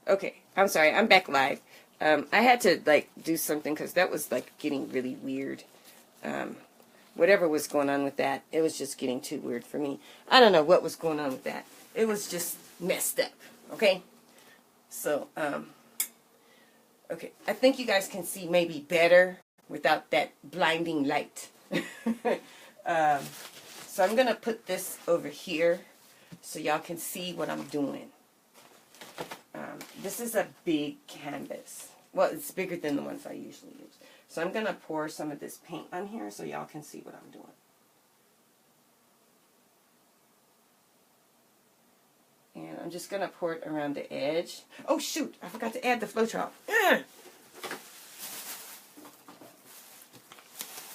Okay, I'm sorry, I'm back live. I had to, like, do something because that was, like, getting really weird. Whatever was going on with that, it was just getting too weird for me. I don't know what was going on with that. It was just messed up, okay? So, okay, I think you guys can see maybe better without that blinding light. So I'm going to put this over here so y'all can see what I'm doing. This is a big canvas. Well, it's bigger than the ones I usually use. So I'm going to pour some of this paint on here so y'all can see what I'm doing. And I'm just going to pour it around the edge. Oh, shoot. I forgot to add the flow chalk.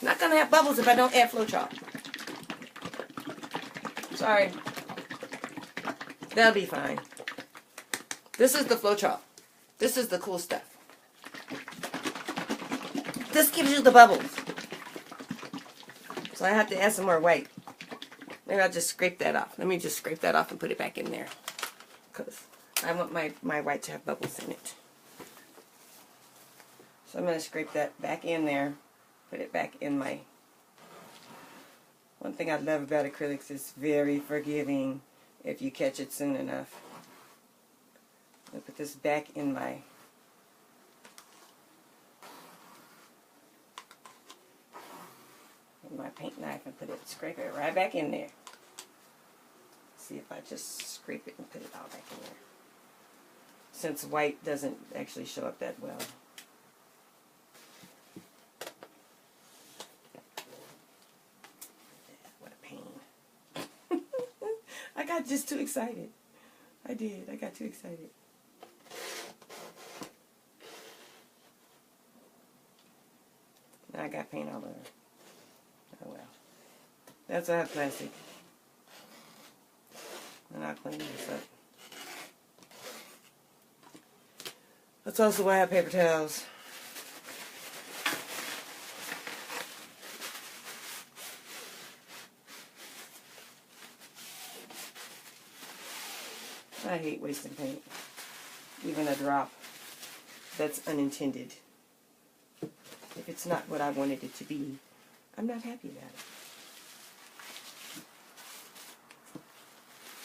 Not going to have bubbles if I don't add flow chalk. Sorry. That'll be fine. This is the flow chalk. This is the cool stuff. This gives you the bubbles. So I have to add some more white. Maybe I'll just scrape that off. Let me just scrape that off and put it back in there. Because I want my white to have bubbles in it. So I'm going to scrape that back in there. Put it back in my... One thing I love about acrylics is very forgiving if you catch it soon enough. I'll put this back in my paint knife and scrape it right back in there. See if I just scrape it and put it all back in there. Since white doesn't actually show up that well. What a pain. I got just too excited. I did. I got too excited. Now I got paint all over. Oh well. That's why I have plastic. And I'll clean this up. That's also why I have paper towels. I hate wasting paint. Even a drop that's unintended. If it's not what I wanted it to be, I'm not happy about it.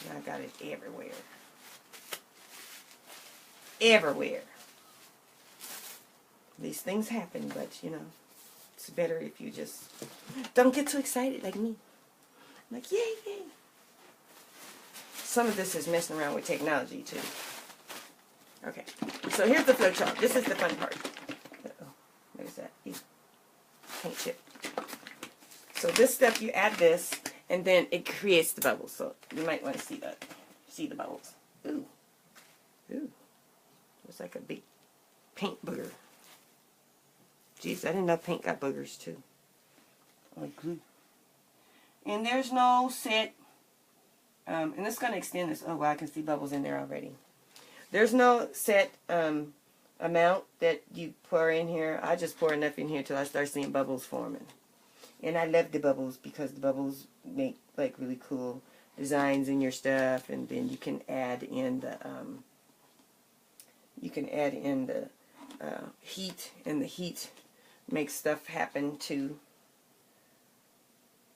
Now I got it everywhere. Everywhere. These things happen, but you know, it's better if you just don't get too excited like me. I'm like, yay, yay. Some of this is messing around with technology too. Okay, so here's the flow chart. This is the fun part. Uh-oh, there's that paint chip. So this stuff, you add this, and then it creates the bubbles. So you might want to see that. See the bubbles. Ooh, ooh, it's like a big paint booger. Jeez, I didn't know paint got boogers too. Like glue. And there's no set. And it's going to extend this. Oh, wow, I can see bubbles in there already. There's no set amount that you pour in here. I just pour enough in here till I start seeing bubbles forming. And I love the bubbles because the bubbles make like really cool designs in your stuff. And then you can add in the heat, and the heat makes stuff happen too.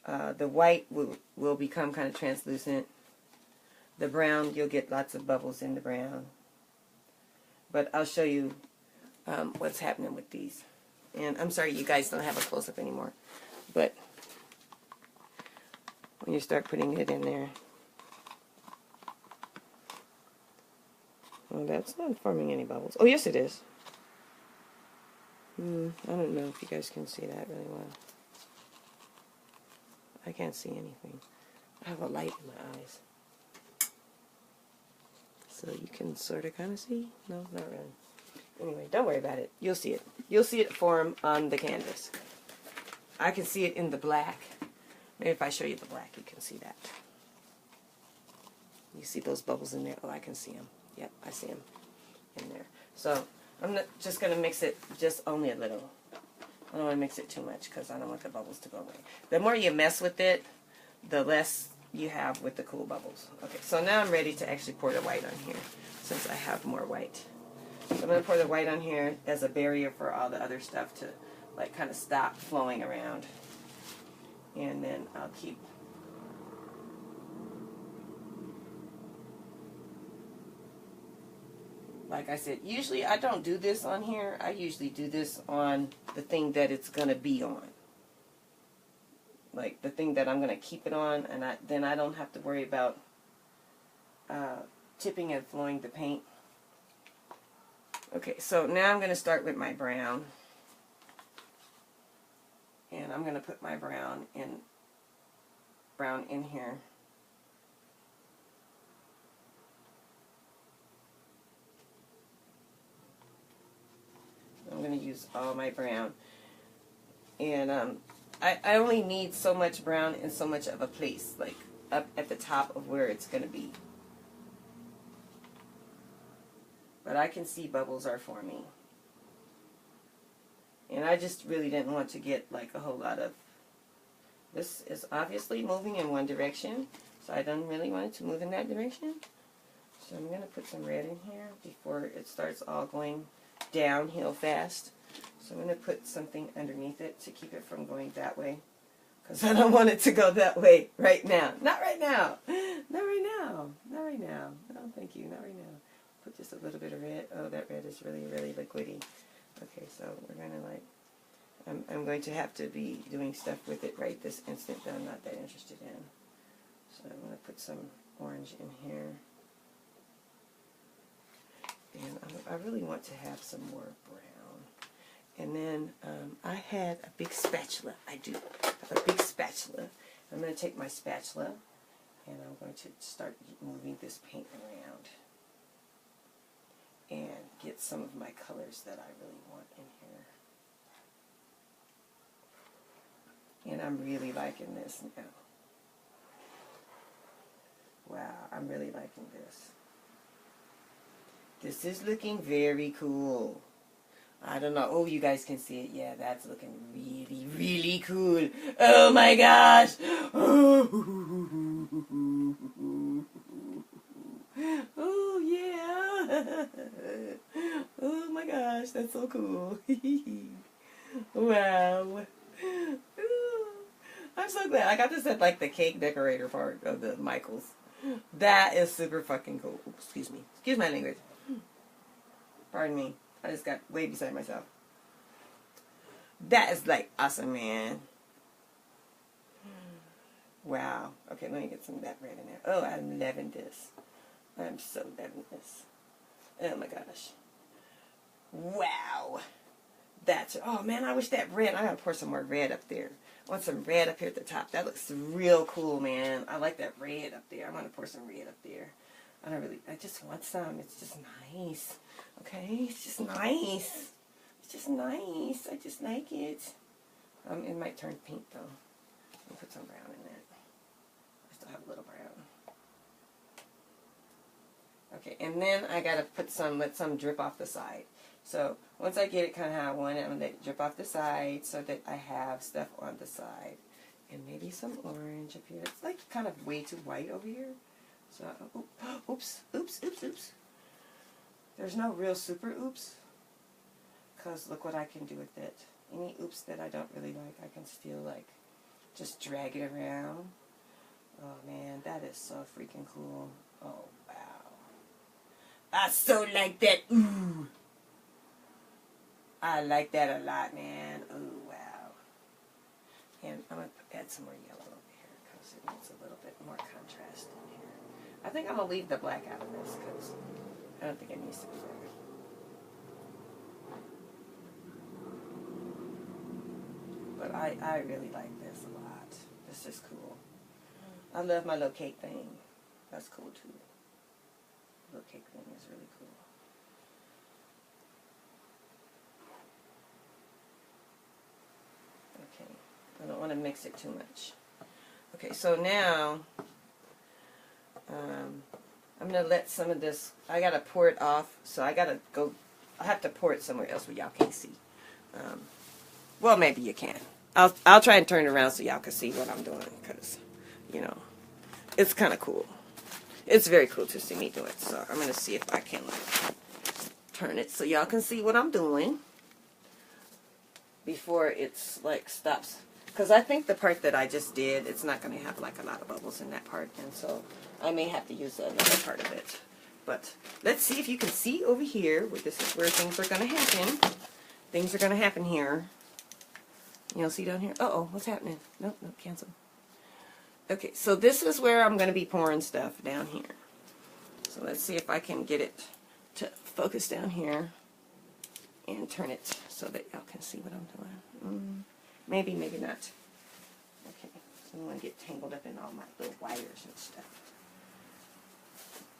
The white will become kind of translucent. The brown, you'll get lots of bubbles in the brown. But I'll show you what's happening with these. And I'm sorry you guys don't have a close-up anymore. But when you start putting it in there. Well, that's not forming any bubbles. Oh, yes it is. I don't know if you guys can see that really well. I can't see anything. I have a light in my eyes. So you can sort of kind of see? No, not really. Anyway, don't worry about it. You'll see it. You'll see it form on the canvas. I can see it in the black. Maybe if I show you the black, you can see that. You see those bubbles in there? Oh, I can see them. Yep, I see them in there. So I'm just going to mix it just only a little. I don't want to mix it too much because I don't want the bubbles to go away. The more you mess with it, the less you have with the cool bubbles. Okay, so now I'm ready to actually pour the white on here since I have more white. So I'm going to pour the white on here as a barrier for all the other stuff to like kind of stop flowing around. And then I'll keep like I said, usually I don't do this on here. I usually do this on the thing that it's going to be on. Like the thing that I'm going to keep it on, and then I don't have to worry about tipping and flowing the paint. Okay, so now I'm going to start with my brown. And I'm going to put my brown in here. I'm going to use all my brown. And I only need so much brown in so much of a place, like up at the top of where it's going to be. But I can see bubbles are forming. And I just really didn't want to get like a whole lot of... This is obviously moving in one direction, so I don't really want it to move in that direction. So I'm going to put some red in here before it starts all going downhill fast. So I'm going to put something underneath it to keep it from going that way. Because I don't want it to go that way right now. Not right now. Not right now. Not right now. No, thank you. Not right now. Put just a little bit of red. Oh, that red is really, really liquidy. Okay, so we're going to like... I'm going to have to be doing stuff with it right this instant that I'm not that interested in. So I'm going to put some orange in here. And I really want to have some more brown. And then I had a big spatula. I do have a big spatula. I'm going to take my spatula and I'm going to start moving this paint around and get some of my colors that I really want in here. And I'm really liking this now. Wow, I'm really liking this. This is looking very cool. I don't know. Oh, you guys can see it. Yeah, that's looking really, really cool. Oh my gosh. Oh yeah. Oh my gosh, that's so cool. Wow. I'm so glad. I got this at like the cake decorator part of the Michaels. That is super fucking cool. Oops, excuse me. Excuse my language. Pardon me. I just got way beside myself. That is like awesome, man. Wow. Okay, let me get some of that red in there. Oh, I'm loving this. I'm so loving this. Oh my gosh. Wow. That's, oh man, I wish that red, I gotta pour some more red up there. I want some red up here at the top. That looks real cool, man. I like that red up there. I'm gonna pour some red up there. I just want some. It's just nice. Okay? It's just nice. It's just nice. I just like it. It might turn pink though. Let me put some brown in that. I still have a little brown. Okay, and then I gotta put let some drip off the side. So once I get it kind of how I want it, I'm gonna let it drip off the side so that I have stuff on the side. And maybe some orange up here. It's like kind of way too white over here. So, oops. There's no real super oops. Because look what I can do with it. Any oops that I don't really like, I can still like just drag it around. Oh man, that is so freaking cool. Oh wow. I so like that. Ooh. I like that a lot, man. Oh wow. And I'm going to add some more yellow over here because it needs a little bit more contrast in here. I think I'm going to leave the black out of this because I don't think it needs to be there. But I really like this a lot. This is cool. I love my little cake thing. That's cool too. The little cake thing is really cool. Okay. I don't want to mix it too much. Okay, so now I'm going to let some of this, I got to pour it off, so I have to pour it somewhere else where y'all can't see. Well, maybe you can. I'll try and turn it around so y'all can see what I'm doing, because, you know, it's kind of cool. It's very cool to see me do it, so I'm going to see if I can, like, turn it so y'all can see what I'm doing before it's like stops. Because I think the part that I just did, it's not going to have like a lot of bubbles in that part. And so I may have to use another part of it. But let's see if you can see over here. Where this is where things are going to happen. Things are going to happen here. You'll see down here. Uh-oh, what's happening? Nope, nope, cancel. Okay, so this is where I'm going to be pouring stuff down here. So let's see if I can get it to focus down here and turn it so that y'all can see what I'm doing. Maybe, maybe not. Okay, so I don't want to get tangled up in all my little wires and stuff.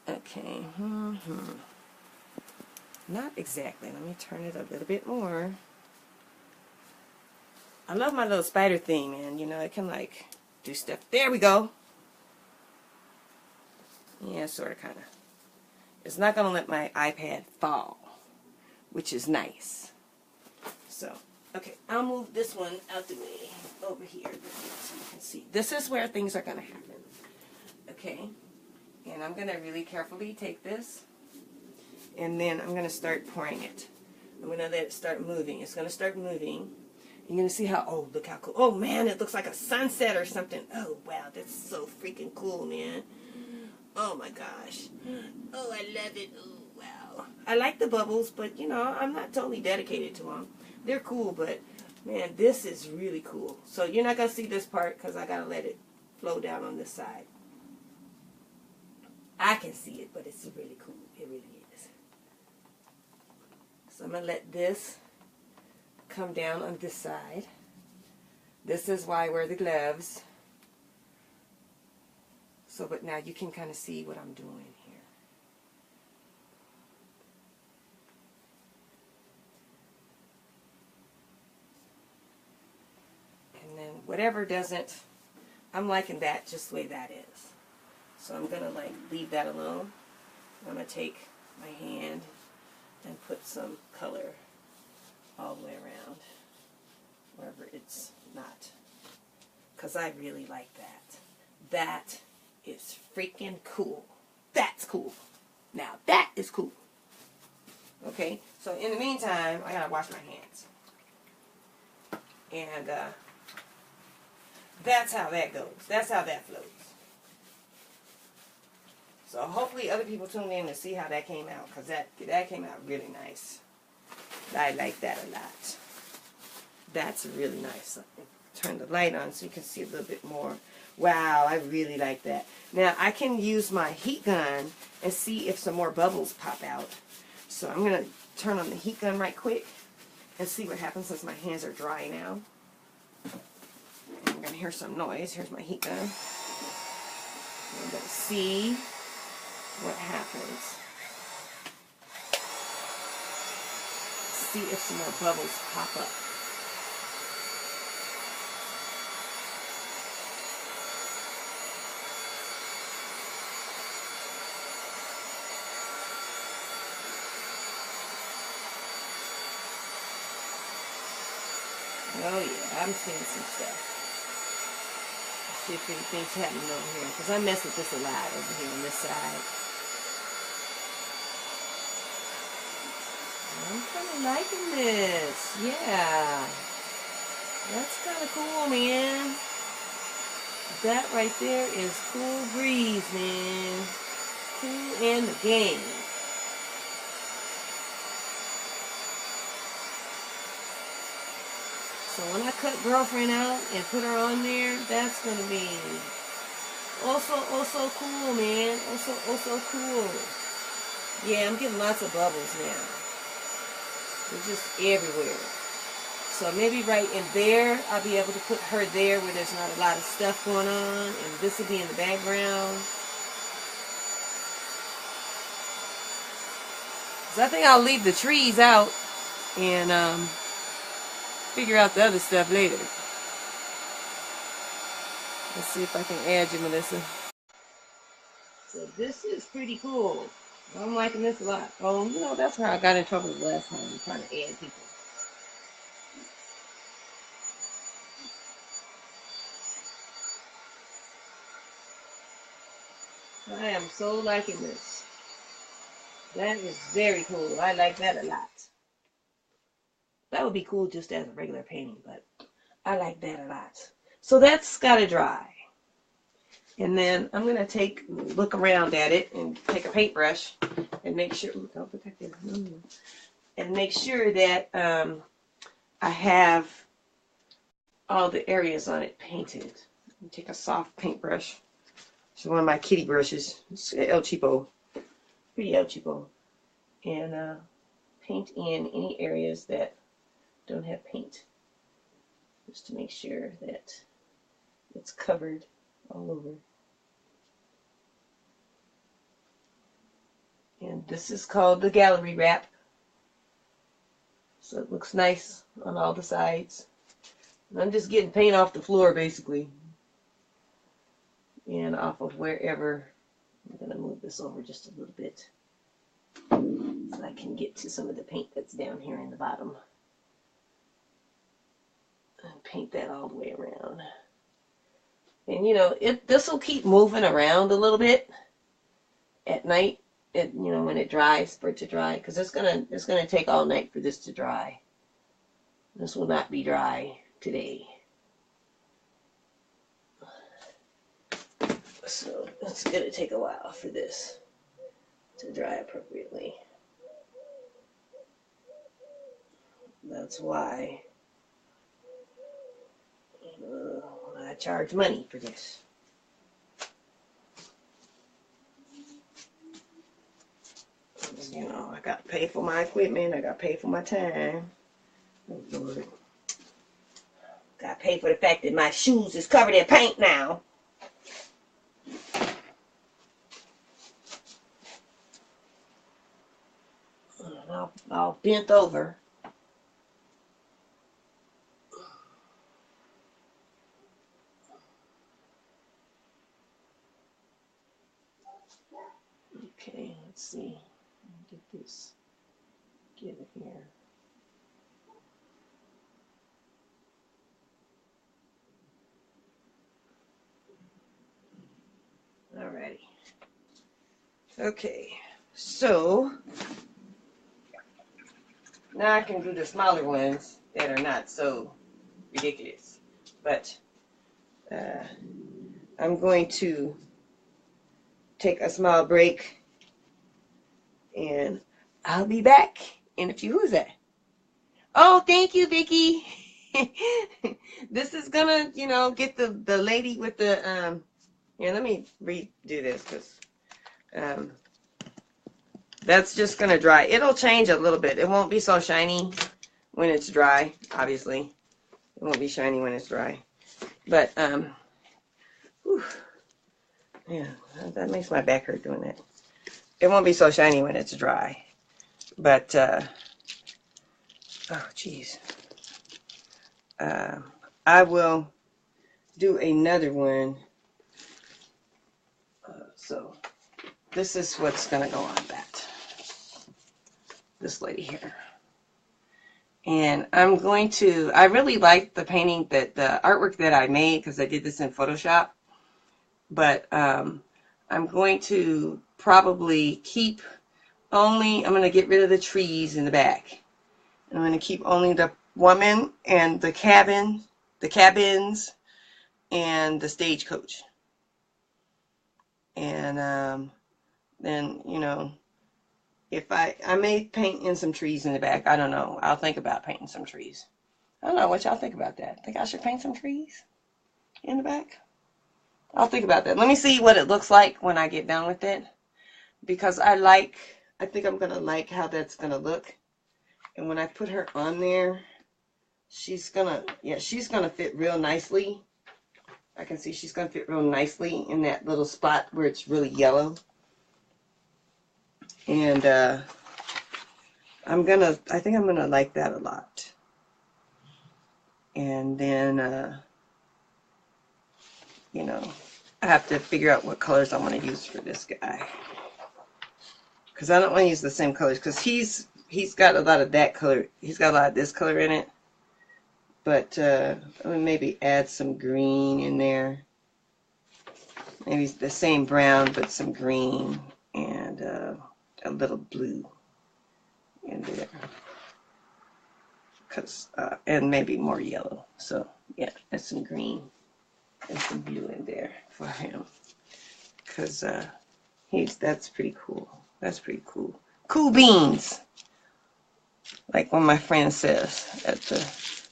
Okay. Not exactly. Let me turn it a little bit more. I love my little spider thing, man. You know, it can like do stuff. There we go. Yeah, sort of, kind of. It's not going to let my iPad fall, which is nice. So, okay, I'll move this one out the way over here so you can see. This is where things are going to happen. Okay, and I'm going to really carefully take this, and then I'm going to start pouring it. I'm going to let it start moving. It's going to start moving. You're going to see how, oh, look how cool. Oh, man, it looks like a sunset or something. Oh, wow, that's so freaking cool, man. Oh, my gosh. Oh, I love it. Oh, wow. I like the bubbles, but, you know, I'm not totally dedicated to them. They're cool, but, man, this is really cool. So you're not going to see this part because I got to let it flow down on this side. I can see it, but it's really cool. It really is. So I'm going to let this come down on this side. This is why I wear the gloves. So, but now you can kind of see what I'm doing here. And then whatever doesn't, I'm liking that just the way that is. So I'm going to like leave that alone. I'm going to take my hand and put some color all the way around wherever it's not, because I really like that. That is freaking cool. That's cool. Now that is cool. Okay, so in the meantime I gotta wash my hands, and that's how that goes. That's how that flows. So hopefully other people tune in to see how that came out, because that came out really nice. I like that a lot. That's really nice. Turn the light on so you can see a little bit more. Wow, I really like that. Now I can use my heat gun and see if some more bubbles pop out. So I'm going to turn on the heat gun right quick and see what happens since my hands are dry now. I'm going to hear some noise. Here's my heat gun. I'm going to see what happens. See if some more bubbles pop up. Oh yeah, I'm seeing some stuff. Let's see if anything's happening over here, because I mess with this a lot over here on this side. I'm kind of liking this. Yeah. That's kind of cool, man. That right there is cool breeze, man. Cool in the game. So when I cut Girlfriend out and put her on there, that's going to be also cool, man. Also cool. Yeah, I'm getting lots of bubbles now. They're just everywhere. So maybe right in there, I'll be able to put her there where there's not a lot of stuff going on. And this will be in the background. So I think I'll leave the trees out and figure out the other stuff later. Let's see if I can add you, Melissa. So this is pretty cool. I'm liking this a lot. Oh, you know, that's where I got in trouble the last time, trying to add people. I am so liking this. That is very cool. I like that a lot. That would be cool just as a regular painting, but I like that a lot. So that's got to dry. And then I'm going to look around at it and take a paintbrush and make sure, don't put that there, no. And make sure that I have all the areas on it painted. Take a soft paintbrush. It's one of my kitty brushes. It's El Cheapo. Pretty El Cheapo. And paint in any areas that don't have paint. Just to make sure that it's covered all over. And this is called the gallery wrap. So it looks nice on all the sides. And I'm just getting paint off the floor basically. And off of wherever. I'm going to move this over just a little bit so I can get to some of the paint that's down here in the bottom. And paint that all the way around. And you know, this will keep moving around a little bit at night. You know, when it dries, for it to dry, because it's gonna take all night for this to dry. This will not be dry today. So it's gonna take a while for this to dry appropriately. That's why I charge money for this. You know, I got to pay for my equipment. I got to pay for my time. Oh, Lord. Got to pay for the fact that my shoes is covered in paint now. All bent over. Okay, let's see. Get this. Get it here. Alrighty. Okay, so now I can do the smaller ones that are not so ridiculous. But I'm going to take a small break and I'll be back in a few. Who's that? Oh, thank you, Vicky. This is gonna, you know, get the lady with the here, let me redo this because that's just gonna dry. It'll change a little bit. It won't be so shiny when it's dry, obviously. It won't be shiny when it's dry. But whew, yeah, that makes my back hurt doing that. It won't be so shiny when it's dry. But oh geez. I will do another one. So this is what's going to go on that. This lady here. And I'm going to, I really like the painting, that the artwork that I made, because I did this in Photoshop. But I'm going to probably keep only, I'm going to get rid of the trees in the back. And I'm going to keep only the woman and the cabins, and the stagecoach. And then, you know, if I may paint in some trees in the back. I don't know. I'll think about painting some trees. I don't know what y'all think about that. Think I should paint some trees in the back? I'll think about that. Let me see what it looks like when I get done with it. Because I think I'm going to like how that's going to look. And when I put her on there, she's going to fit real nicely. I can see she's going to fit real nicely in that little spot where it's really yellow. And I think I'm going to like that a lot. And then, you know, I have to figure out what colors I want to use for this guy. Because I don't want to use the same colors. Because he's got a lot of that color. He's got a lot of this color in it. But I'm going to maybe add some green in there. Maybe the same brown, but some green. And a little blue in there, and maybe more yellow. So yeah, and some green and some blue in there for him, because that's pretty cool. That's pretty cool. Cool beans, like when my friend says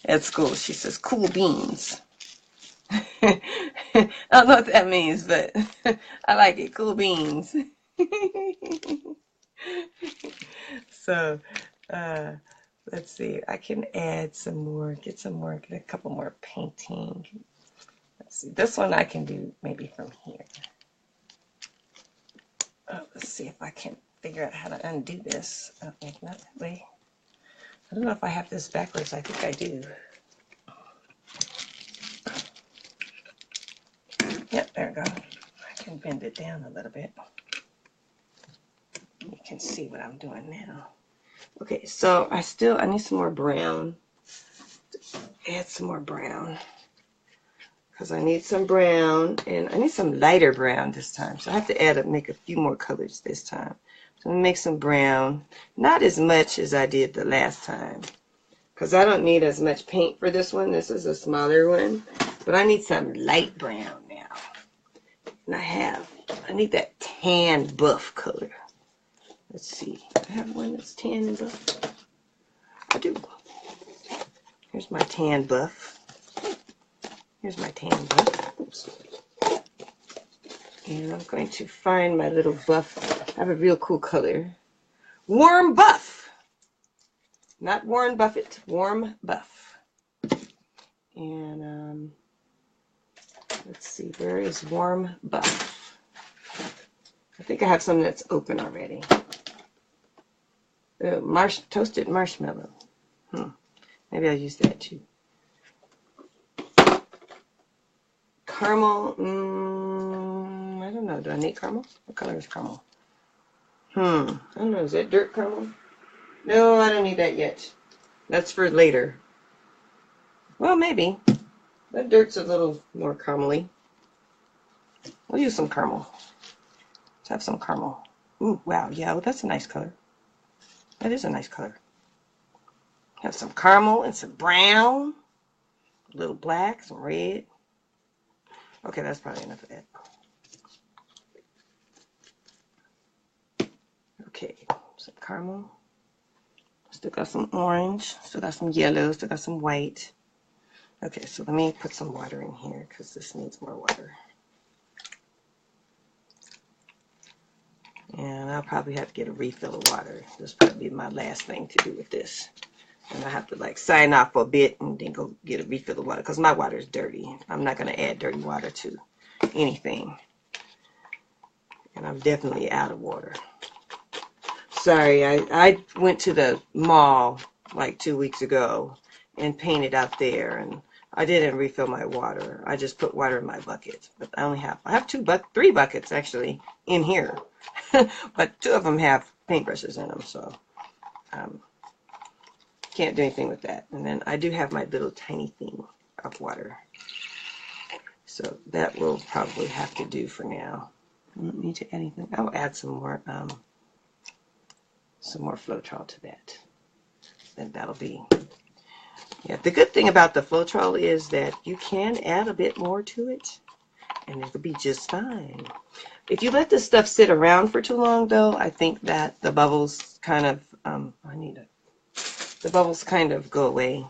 at school, she says cool beans. I don't know what that means, but I like it. Cool beans. So, let's see. I can add some more, get a couple more painting. Let's see. This one I can do maybe from here. Let's see if I can figure out how to undo this. Okay, not that way. I don't know if I have this backwards. I think I do. Yep, there we go. I can bend it down a little bit. You can see what I'm doing now. Okay, so I need some more brown. Add some more brown. Because I need some brown, and I need some lighter brown this time. So I have to make a few more colors this time. So I'm going to make some brown. Not as much as I did the last time, because I don't need as much paint for this one. This is a smaller one. But I need some light brown now. And I need that tan buff color. Let's see. Do I have one that's tan and buff? I do. Here's my tan buff. Here's my tan buff. Oops. And I'm going to find my little buff. I have a real cool color. Warm buff. Not Warren Buffett. Warm buff. And let's see. Where is warm buff? I think I have some that's open already. Toasted marshmallow. Maybe I'll use that too. Caramel. I don't know. Do I need caramel? What color is caramel? I don't know. Is that dirt caramel? No, I don't need that yet. That's for later. Well, maybe. That dirt's a little more caramely. We'll use some caramel. Let's have some caramel. Ooh, wow. Yeah, well, that's a nice color. That is a nice color. Have some caramel and some brown. A little black, some red. Okay, that's probably enough of that. Okay, some caramel. Still got some orange. Still got some yellow. Still got some white. Okay, so let me put some water in here because this needs more water. And I'll probably have to get a refill of water. This will probably be my last thing to do with this. And I have to like sign off for a bit and then go get a refill of water because my water is dirty. I'm not going to add dirty water to anything. And I'm definitely out of water. Sorry, I went to the mall like 2 weeks ago and painted out there, and I didn't refill my water. I just put water in my bucket. But I have 3 buckets actually in here. But 2 of them have paintbrushes in them, so can't do anything with that. And then I do have my little tiny thing of water. So that will probably have to do for now. I don't need to add anything. I'll add some more Floetrol to that. Then that'll be, yeah. The good thing about the Floetrol is that you can add a bit more to it, and it'll be just fine. If you let this stuff sit around for too long, though, I think that the bubbles kind of, the bubbles kind of go away,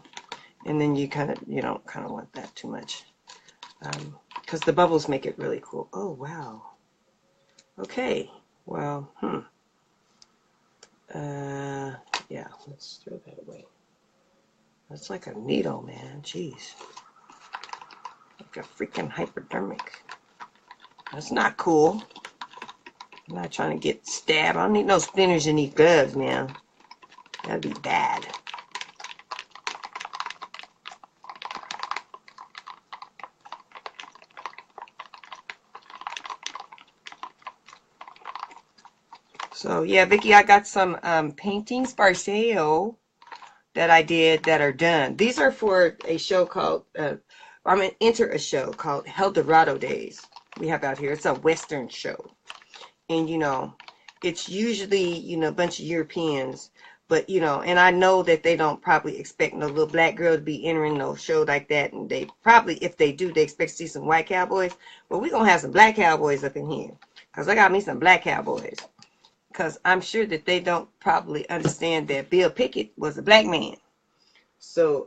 and then you don't kind of want that too much, because the bubbles make it really cool. Oh wow. Okay. Well, yeah, let's throw that away. That's like a needle, man. Jeez. Like a freaking hypodermic. That's not cool. I'm not trying to get stabbed. I don't need no spinners in these gloves, man. That'd be bad. So yeah, Vicki, I got some paintings for sale that I did that are done. These are for a show called, I'm going to enter a show called El Dorado Days we have out here. It's a Western show. And, it's usually, you know, a bunch of Europeans. But, you know, and I know that they don't probably expect no little black girl to be entering no show like that. And they probably, if they do, they expect to see some white cowboys. But we're going to have some black cowboys up in here. Because I got me some black cowboys. Because I'm sure that they don't probably understand that Bill Pickett was a black man. So,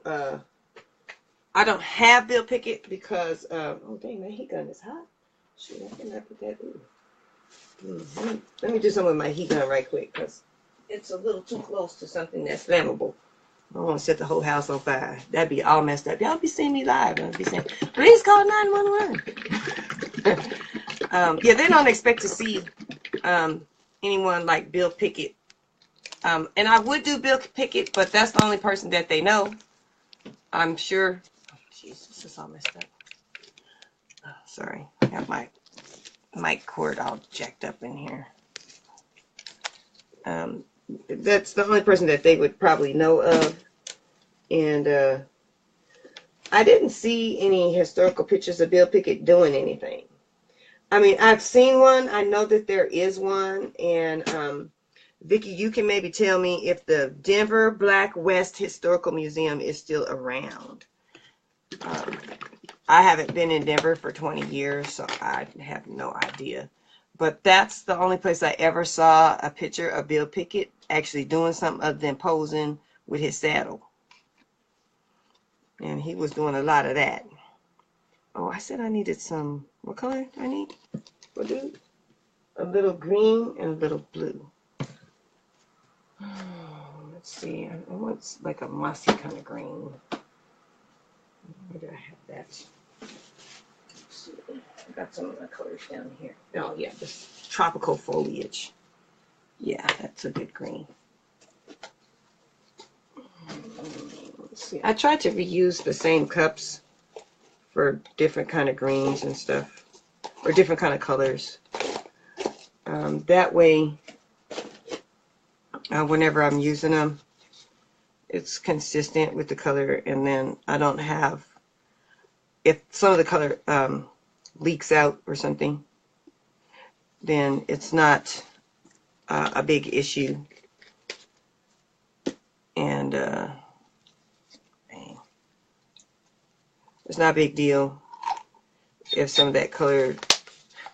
I don't have Bill Pickett because, oh dang, that heat gun is hot. Shoot, I cannot put that in. Let me do some with my heat gun right quick because it's a little too close to something that's flammable. I don't want to set the whole house on fire. That'd be all messed up. Y'all be seeing me live. I'll be saying, please call 911. Yeah, they don't expect to see anyone like Bill Pickett. And I would do Bill Pickett, but that's the only person that they know. I'm sure. Oh, jeez, this is all messed up. Oh, sorry. I got my mic cord all jacked up in here. That's the only person that they would probably know of. And I didn't see any historical pictures of Bill Pickett doing anything. I mean, I've seen one. I know that there is one. And Vicki, you can maybe tell me if the Denver Black West Historical Museum is still around. I haven't been in Denver for 20 years, so I have no idea. But that's the only place I ever saw a picture of Bill Pickett actually doing something other than posing with his saddle. And he was doing a lot of that. Oh, I said I needed some, what color do I need? What do? A little green and a little blue. Let's see, I want like a mossy kind of green. Where do I have that? I got some of my colors down here. Oh yeah, this tropical foliage. Yeah, that's a good green. Let's see. I tried to reuse the same cups for different kind of greens and stuff, or different kind of colors. That way, whenever I'm using them, it's consistent with the color, and then I don't have, if some of the color leaks out or something, then it's not a big issue. And it's not a big deal if some of that color,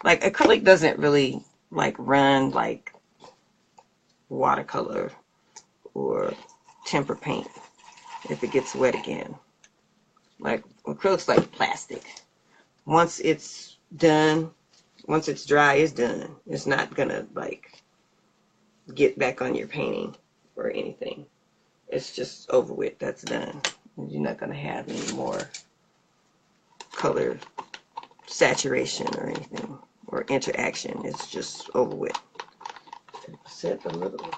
like acrylic doesn't really like run like watercolor or temper paint if it gets wet again. Like acrylic's like plastic. Once it's done, once it's dry, it's done. It's not gonna like get back on your painting or anything. It's just over with. That's done. You're not gonna have any more color saturation or anything or interaction. It's just over with. Set a little.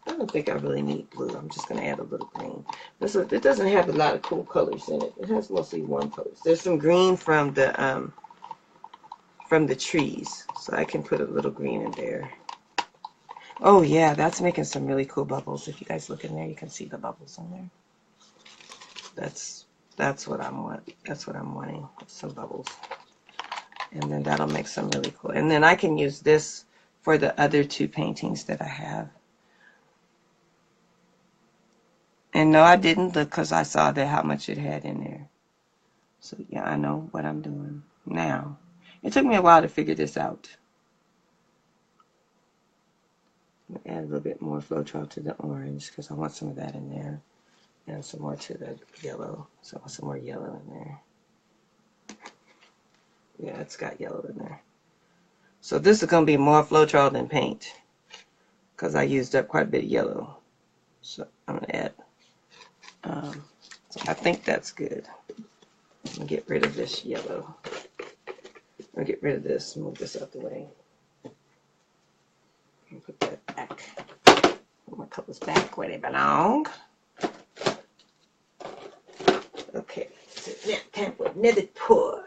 I don't think I really need blue. I'm just gonna add a little green. It doesn't have a lot of cool colors in it. It has mostly warm colors. There's some green from the trees, so I can put a little green in there. Oh yeah, that's making some really cool bubbles. If you guys look in there, you can see the bubbles in there. That's what I want. That's what I'm wanting. Some bubbles. And then that'll make some really cool. And then I can use this for the other two paintings that I have. And no, I didn't look because I saw that how much it had in there. So yeah, I know what I'm doing now. It took me a while to figure this out. Add a little bit more Floetrol to the orange because I want some of that in there. And some more to the yellow. So I want some more yellow in there. Yeah, it's got yellow in there. So this is going to be more Floetrol than paint because I used up quite a bit of yellow. So I'm going to add. So I think that's good. I'm going to get rid of this yellow. I'll get rid of this, move this out the way. And put that back. Put my colors back where they belong. Okay, so now time for another pour.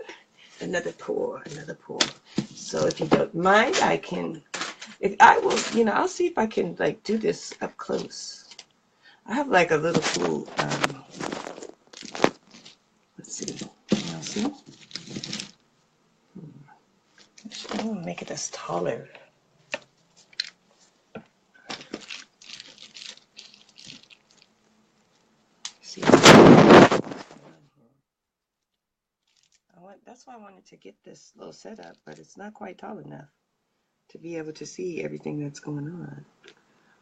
Another pour, another pour. So if you don't mind, I can, if I will, you know, I'll see if I can like do this up close. I have like a little cool, let's see, y'all see? I'm gonna make it as taller. that's why I wanted to get this little setup, but it's not quite tall enough to be able to see everything that's going on.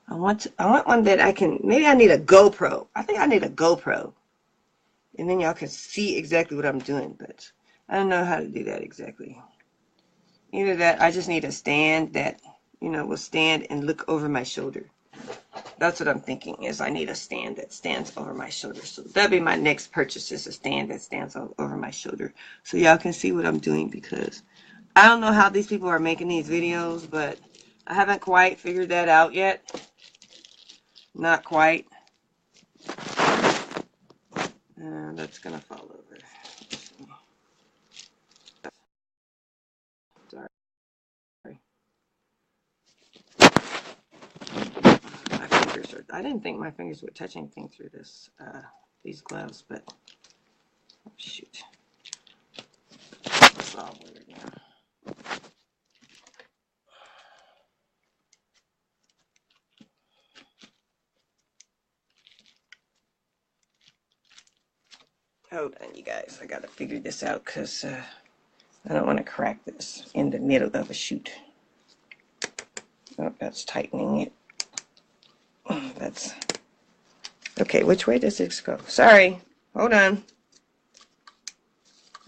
I want one that I can, maybe I need a GoPro. I think I need a GoPro. And then y'all can see exactly what I'm doing, but I don't know how to do that exactly. Either that, I just need a stand that, you know, will stand and look over my shoulder. That's what I'm thinking, is I need a stand that stands over my shoulder. So that'll be my next purchase, is a stand that stands over my shoulder. So y'all can see what I'm doing, because I don't know how these people are making these videos, but I haven't quite figured that out yet. Not quite. That's gonna fall over. Sorry. My fingers are, I didn't think my fingers would touch anything through this, these gloves, but oh, shoot. It's all weird now. Hold on, you guys. I gotta figure this out, because I don't want to crack this in the middle of a shoot. Oh, that's tightening it. That's okay. Which way does this go? Sorry. Hold on.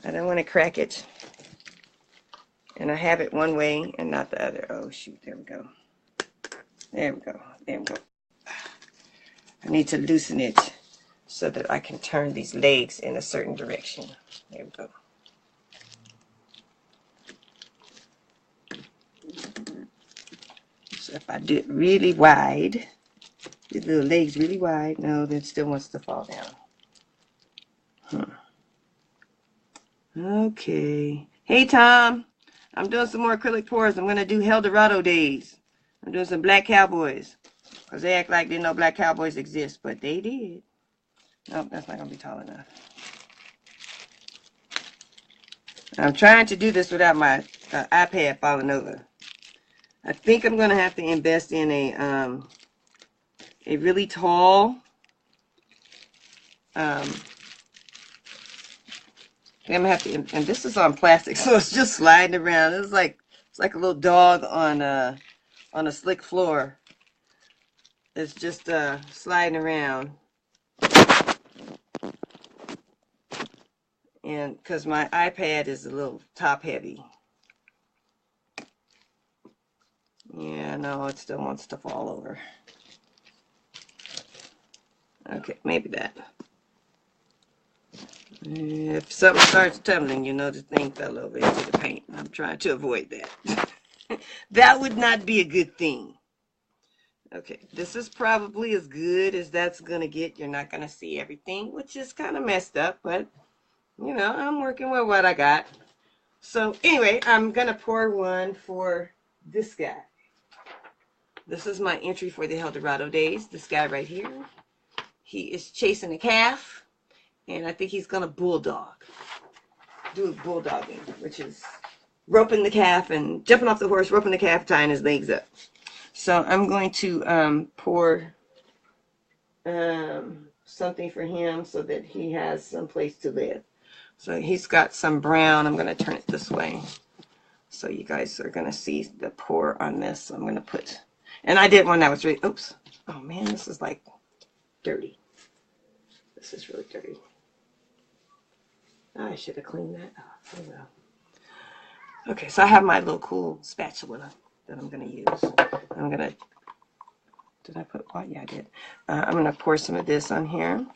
I don't want to crack it. And I have it one way and not the other. Oh, shoot. There we go. There we go. There we go. I need to loosen it so that I can turn these legs in a certain direction. There we go. So if I do it really wide, the little legs really wide, no, then it still wants to fall down. Okay. Hey, Tom. I'm doing some more acrylic pours. I'm going to do Eldorado days. I'm doing some black cowboys. Because they act like they know black cowboys exist, but they did. Nope, that's not going to be tall enough. I'm trying to do this without my iPad falling over. I think I'm going to have to invest in a really tall I'm gonna have to, and this is on plastic, so it's just sliding around. It's like a little dog on a slick floor. It's just sliding around, and because my iPad is a little top heavy. Yeah, no, it still wants to fall over. Okay, maybe that. If something starts tumbling, you know the thing fell over into the paint. I'm trying to avoid that. That would not be a good thing. Okay, this is probably as good as that's gonna get. You're not gonna see everything, which is kind of messed up, but you know, I'm working with what I got. So anyway, I'm gonna pour one for this guy. This is my entry for the Eldorado days. This guy right here. He is chasing a calf, and I think he's gonna bulldog. Do bulldogging, which is roping the calf and jumping off the horse, roping the calf, tying his legs up. So I'm going to pour something for him so that he has some place to live. So he's got some brown. I'm going to turn it this way so you guys are going to see the pour on this. So I'm going to put, and I did one that was really, oops, oh man, this is like dirty. This is really dirty. I should have cleaned that up. Oh well. Okay, so I have my little cool spatula that I'm going to use. I'm going to, did I put what? Yeah, I did. I'm going to pour some of this on here.